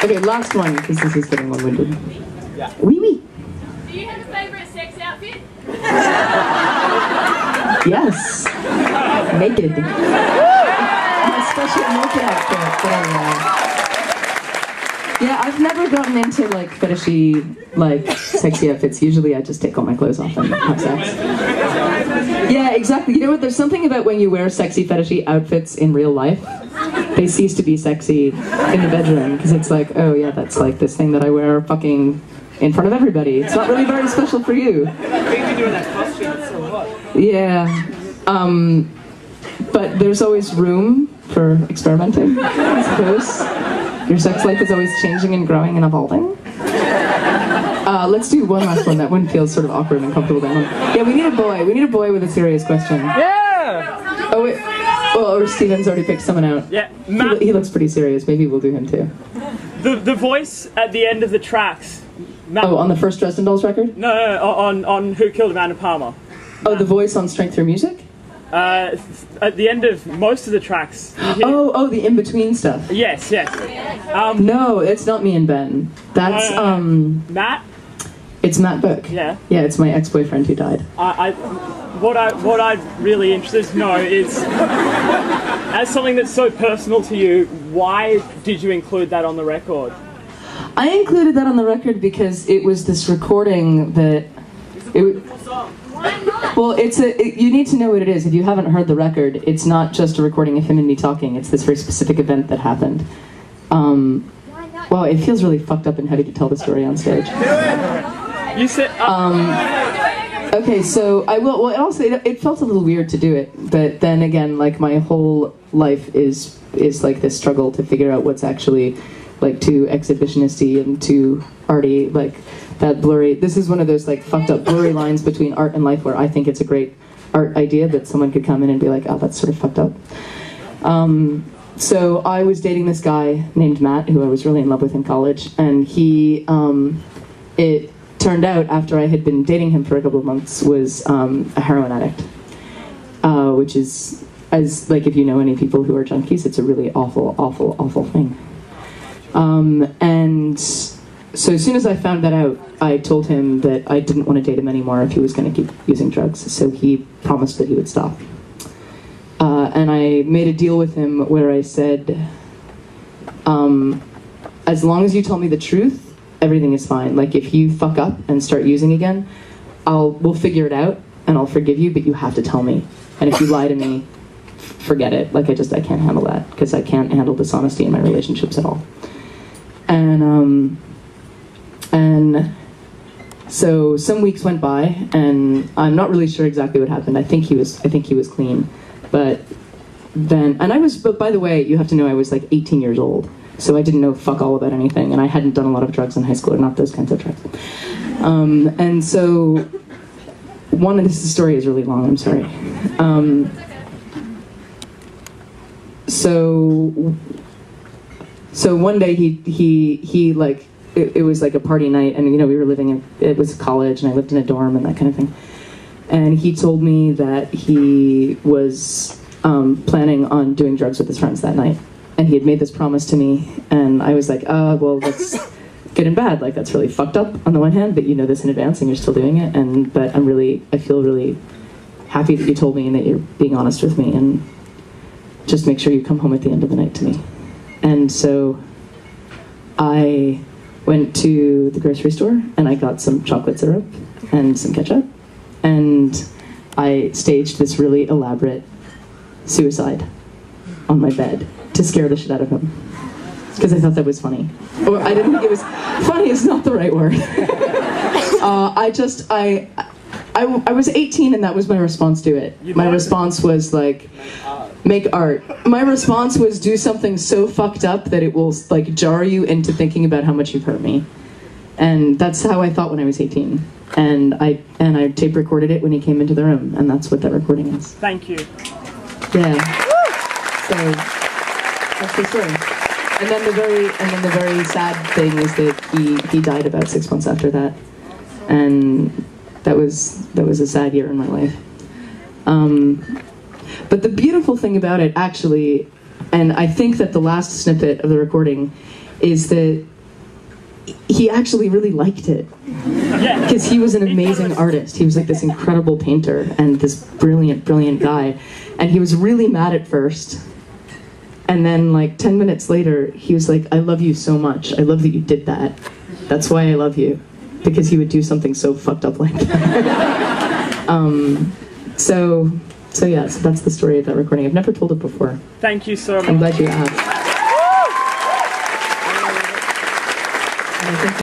Okay, last one, because this is getting long-winded. Yeah. Wee wee. Do you have a favourite sex outfit? Yes. Naked. A special naked outfit that I Yeah, I've never gotten into like fetishy, like sexy outfits. Usually I just take all my clothes off and have sex. Yeah, exactly. You know what? There's something about when you wear sexy fetishy outfits in real life. They cease to be sexy in the bedroom because it's like, oh yeah, that's like this thing that I wear fucking in front of everybody. It's not really very special for you. Yeah. But there's always room for experimenting, I suppose. Your sex life is always changing and growing and evolving. Let's do one last one. That one feels sort of awkward and uncomfortable. That one. Yeah, we need a boy. We need a boy with a serious question. Yeah! Oh, wait. Well, or Steven's already picked someone out. Yeah, Matt. He looks pretty serious. Maybe we'll do him too. The voice at the end of the tracks. Matt, Oh, on the first Dresden Dolls record? no, on Who Killed Amanda Palmer. Oh, the voice on Strength Through Music? At the end of most of the tracks. You hear, Oh, the in-between stuff. Yes. No, it's not me and Ben. That's, Matt? it's Matt Book. Yeah. Yeah, it's my ex-boyfriend who died. What I'm really interested to know is, as something that's so personal to you, why did you include that on the record? I included that on the record because it was this recording that... Well, you need to know what it is. If you haven't heard the record, it's not just a recording of him and me talking. It's this very specific event that happened. Well, it feels really fucked up and heavy to tell the story on stage. You said... Okay, so I will. Well, also it felt a little weird to do it, but then again, like my whole life is like this struggle to figure out what's actually like too exhibitionisty and too arty, like that blurry. This is one of those like fucked up blurry lines between art and life where I think it's a great art idea, but someone could come in and be like, oh, that's sort of fucked up. So I was dating this guy named Matt, who I was really in love with in college, and he, it turned out after I had been dating him for a couple of months, was a heroin addict, which is, as like if you know any people who are junkies, it's a really awful, awful, awful thing. And so as soon as I found that out, I told him that I didn't want to date him anymore if he was going to keep using drugs, so he promised that he would stop. And I made a deal with him where I said, as long as you tell me the truth, everything is fine. Like if you fuck up and start using again, we'll figure it out and I'll forgive you, but you have to tell me. And if you lie to me, forget it. Like I can't handle that because I can't handle dishonesty in my relationships at all. And so some weeks went by and I'm not really sure exactly what happened. I think he was clean, but by the way, you have to know I was like 18 years old. So I didn't know fuck all about anything, and I hadn't done a lot of drugs in high school, or not those kinds of drugs. And so, this story is really long, I'm sorry. So one day he like, it was like a party night, and you know, it was college, and I lived in a dorm and that kind of thing. And he told me that he was planning on doing drugs with his friends that night. And he had made this promise to me, and I was like, well, that's good and bad. Like, that's really fucked up on the one hand, but you know this in advance and you're still doing it. But I feel really happy that you told me and that you're being honest with me, and just make sure you come home at the end of the night to me. And so I went to the grocery store and I got some chocolate syrup and some ketchup, and I staged this really elaborate suicide on my bed to scare the shit out of him, because I thought that was funny. Or I didn't think it was funny. Is not the right word. I was 18 and that was my response to it. My response was like, make art. My response was do something so fucked up that it will like jar you into thinking about how much you've hurt me. And that's how I thought when I was 18. And I tape recorded it when he came into the room, and that's what that recording is. Thank you. Yeah. So that's the story. And then the very sad thing is that he died about 6 months after that, and that was a sad year in my life. But the beautiful thing about it, actually, and I think that the last snippet of the recording is that he actually really liked it. Yeah. Because he was an amazing artist. He was like this incredible painter and this brilliant, brilliant guy. And he was really mad at first. And then like 10 minutes later, he was like, I love you so much. I love that you did that. That's why I love you. Because he would do something so fucked up like that. So yeah, so that's the story of that recording. I've never told it before. Thank you so much. I'm glad you asked.